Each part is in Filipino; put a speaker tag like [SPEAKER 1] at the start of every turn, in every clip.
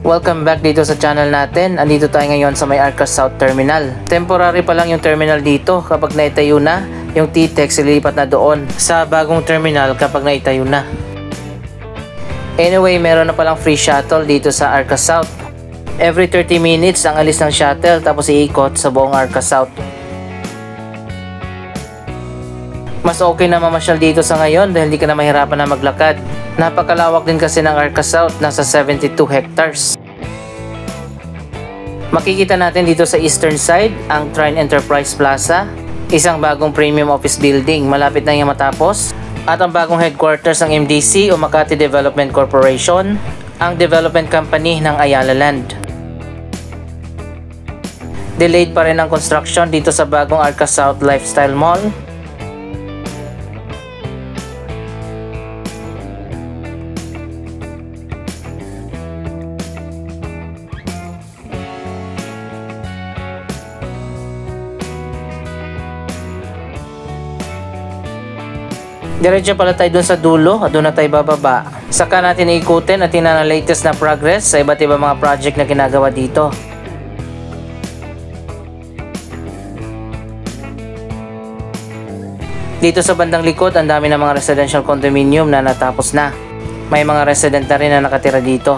[SPEAKER 1] Welcome back dito sa channel natin. Andito tayo ngayon sa may Arca South Terminal. Temporary pa lang yung terminal dito. Kapag naitayo na, yung TTEX ililipat na doon sa bagong terminal kapag naitayo na. Anyway, meron na palang free shuttle dito sa Arca South. Every 30 minutes ang alis ng shuttle tapos iikot sa buong Arca South. Mas okay na mamasyal dito sa ngayon dahil hindi ka na mahirapan na maglakad. Napakalawak din kasi ng Arca South, nasa 72 hectares. Makikita natin dito sa eastern side ang Trine Enterprise Plaza, isang bagong premium office building, malapit na yung matapos. At ang bagong headquarters ng MDC o Makati Development Corporation, ang development company ng Ayala Land. Delayed pa rin ang construction dito sa bagong Arca South Lifestyle Mall. Diretso pala tayo dun sa dulo at doon na tayo bababa. Saka natin ikutin at tingnan ang latest na progress sa iba't ibang mga project na ginagawa dito. Dito sa bandang likod, ang dami ng mga residential condominium na natapos na. May mga resident na rin na nakatira dito.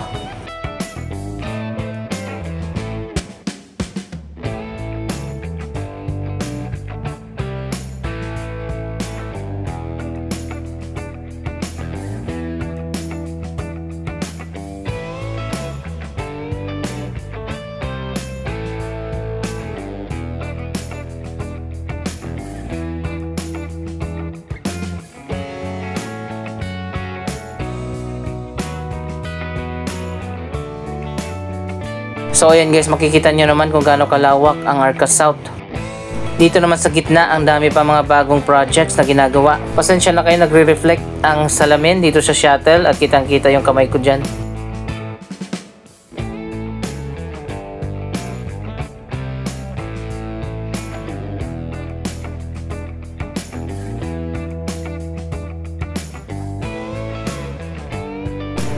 [SPEAKER 1] So ayan guys, makikita nyo naman kung gaano kalawak ang Arca South. Dito naman sa gitna, ang dami pa mga bagong projects na ginagawa. Pasensya na kayo, nagre-reflect ang salamin dito sa shuttle at kitang kita yung kamay ko dyan.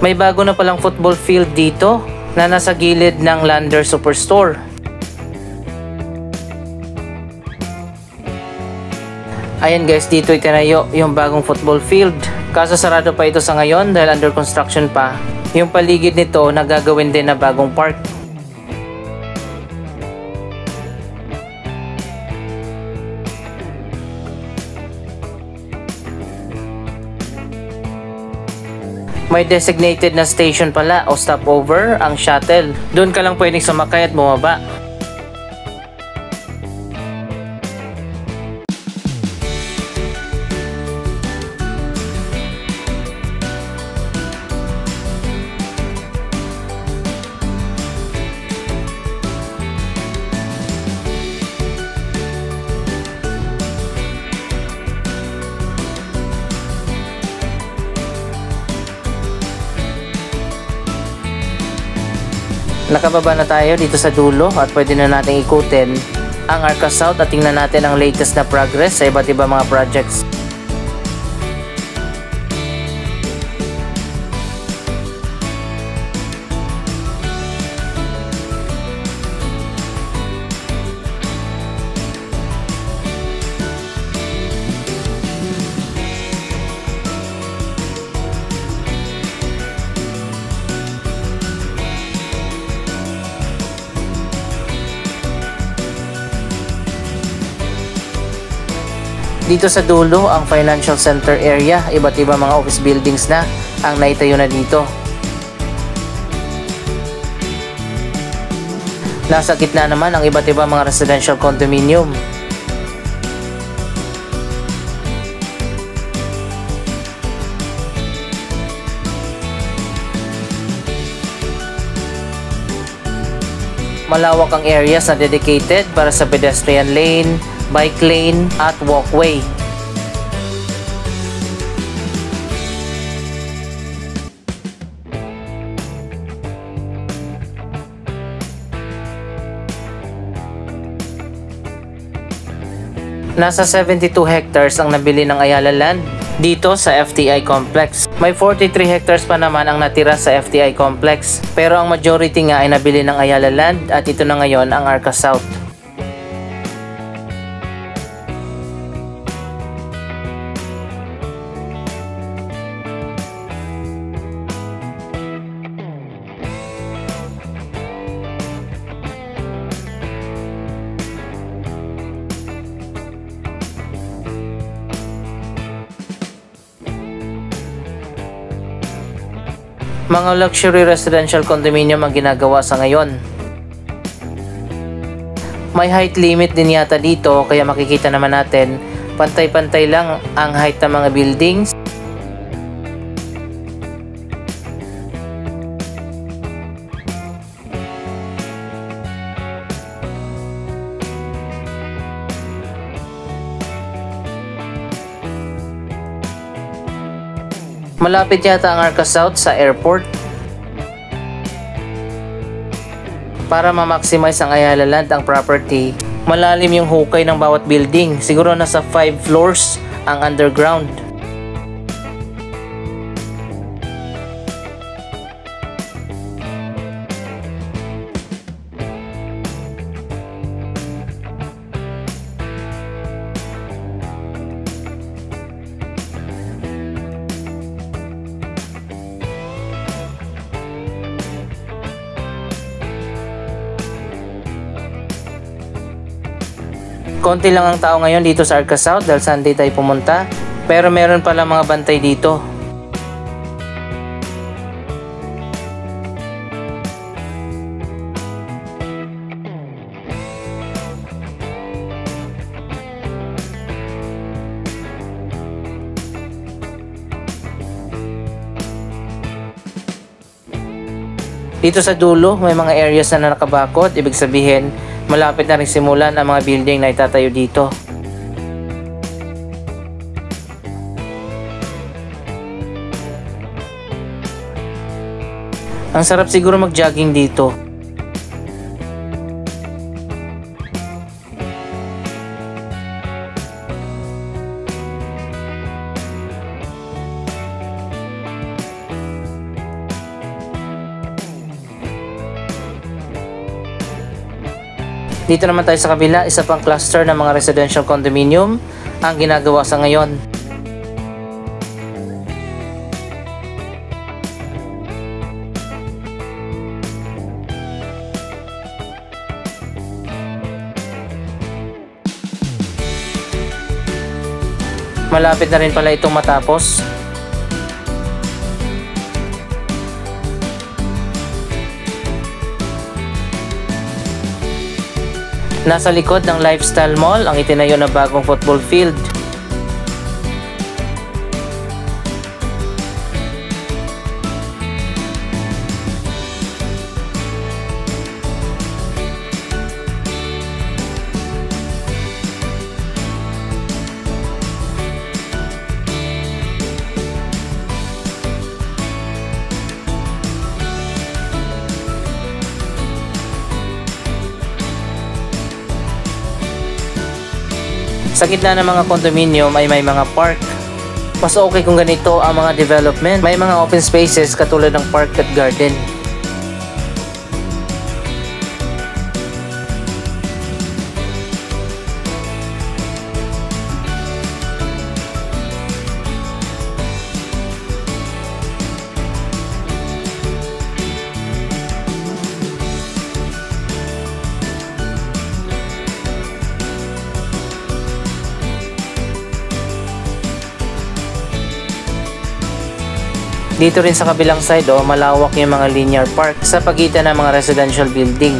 [SPEAKER 1] May bago na palang football field dito na nasa gilid ng Lander Superstore. Ayan guys, dito itinayo yung bagong football field. Kaso sarado pa ito sa ngayon dahil under construction pa. Yung paligid nito nagagawin din na bagong park. May designated na station pala o stopover ang shuttle. Doon ka lang pwedeng sumakay at bumaba. Nakababa na tayo dito sa dulo at pwede na natin ikutin ang Arca South at tingnan natin ang latest na progress sa iba't ibang mga projects. Dito sa dulo, ang financial center area, iba't ibang mga office buildings na ang naitayo na dito. Nasa gitna naman ang iba't ibang mga residential condominium. Malawak ang areas na dedicated para sa pedestrian lane, bike lane at walkway. Nasa 72 hectares ang nabili ng Ayala Land dito sa FTI Complex. May 43 hectares pa naman ang natira sa FTI complex, pero ang majority nga ay nabili ng Ayala Land at ito na ngayon ang Arca South. Mga luxury residential condominium ang ginagawa sa ngayon. May height limit din yata dito, kaya makikita naman natin pantay-pantay lang ang height ng mga buildings. Malapit yata ang Arca South sa airport. Para ma-maximize ang Ayala Land ang property, malalim yung hukay ng bawat building. Siguro nasa 5 floors ang underground. Konti lang ang tao ngayon dito sa Arca South dahil Sunday tayo pumunta, pero meron pala mga bantay dito. Dito sa dulo may mga areas na nakabakod, ibig sabihin malapit na rin simulan ang mga building na itatayo dito. Ang sarap siguro mag-jogging dito. Dito naman tayo sa kabila, isa pang cluster ng mga residential condominium ang ginagawa sa ngayon. Malapit na rin pala itong matapos. Nasa likod ng Lifestyle Mall ang itinayo na bagong football field. Sa gitna ng mga condominium ay may mga park. Mas okay kung ganito ang mga development. May mga open spaces katulad ng park at garden. Dito rin sa kabilang side, malawak yung mga linear park sa pagitan ng mga residential building.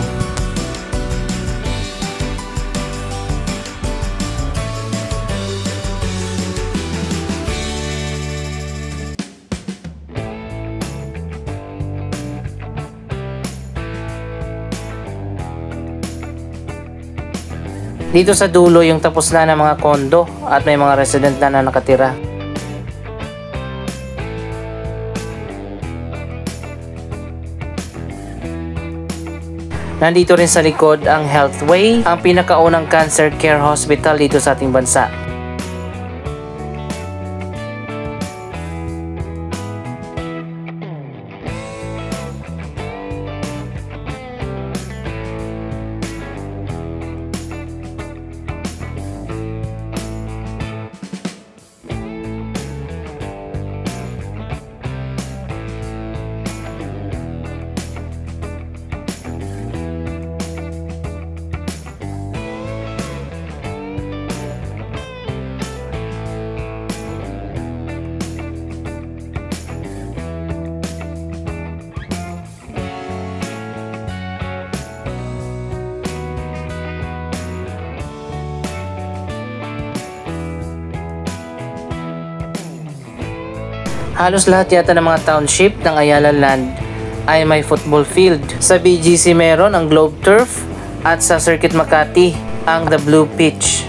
[SPEAKER 1] Dito sa dulo yung tapos na ng mga kondo at may mga resident na nakatira. Nandito rin sa likod ang Healthway, ang pinakaunang cancer care hospital dito sa ating bansa. Halos lahat yata ng mga township ng Ayala Land ay may football field. Sa BGC meron ang Globe Turf at sa Circuit Makati ang The Blue Pitch.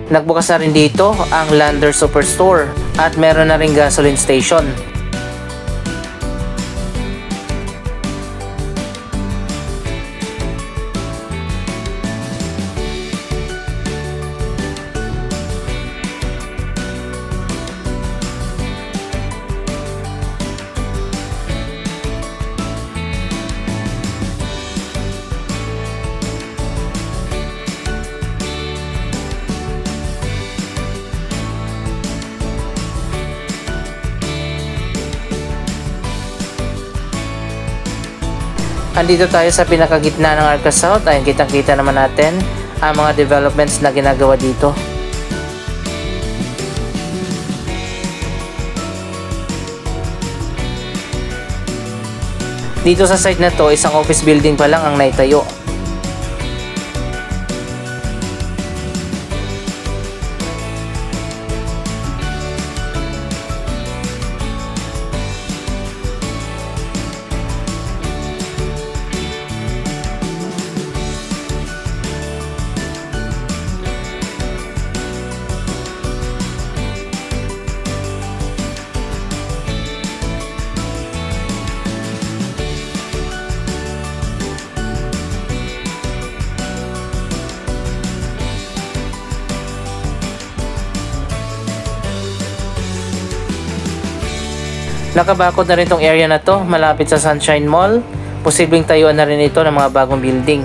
[SPEAKER 1] Nagbukas na rin dito ang Lander Superstore at meron na rin gasoline station. Andito tayo sa pinakagitna ng Arca South. Ayun, kitang-kita naman natin ang mga developments na ginagawa dito. Dito sa site na to, isang office building pa lang ang naitayo. Nakabakod na rin tong area na to, malapit sa Sunshine Mall. Posibleng tayuan na rin ito ng mga bagong building.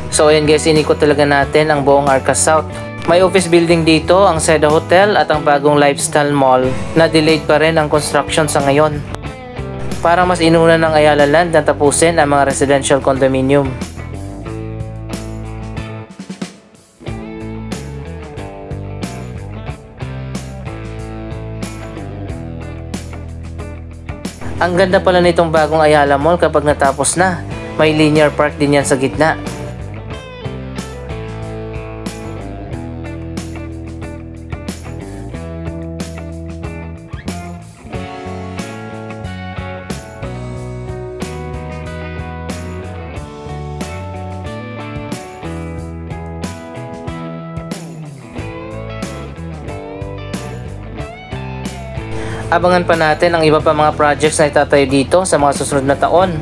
[SPEAKER 1] So ayan guys, inikot talaga natin ang buong Arca South. May office building dito, ang Seda Hotel at ang bagong Lifestyle Mall na delayed pa rin ang construction sa ngayon. Para mas inuna ng Ayala Land na tapusin ang mga residential condominium. Ang ganda pala nitong bagong Ayala Mall kapag natapos na. May linear park din yan sa gitna. Abangan pa natin ang iba pa mga projects na itatayo dito sa mga susunod na taon.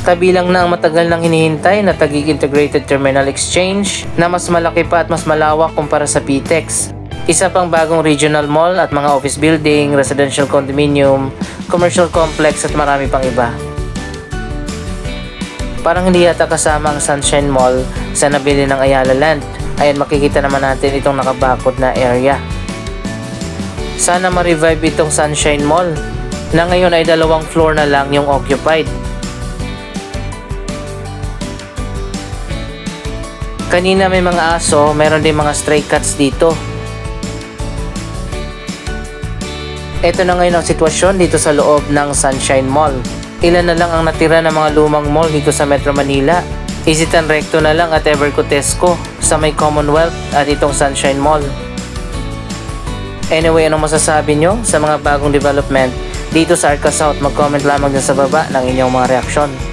[SPEAKER 1] Kabilang na ang matagal nang hinihintay na Taguig Integrated Terminal Exchange na mas malaki pa at mas malawak kumpara sa PTEX. Isa pang bagong regional mall at mga office building, residential condominium, commercial complex at marami pang iba. Parang hindi yata kasama ang Sunshine Mall sa nabili ng Ayala Land. Ayan, makikita naman natin itong nakabakod na area. Sana ma-revive itong Sunshine Mall na ngayon ay 2 floor na lang yung occupied. Kanina may mga aso, meron din mga stray cats dito. Ito na ngayon ang sitwasyon dito sa loob ng Sunshine Mall. Ilan na lang ang natira ng mga lumang mall dito sa Metro Manila. Isitan Recto na lang at Evercotesco sa may Commonwealth at itong Sunshine Mall. Anyway, anong masasabi nyo sa mga bagong development dito sa Arca South? Mag-comment lamang dyan sa baba ng inyong mga reaksyon.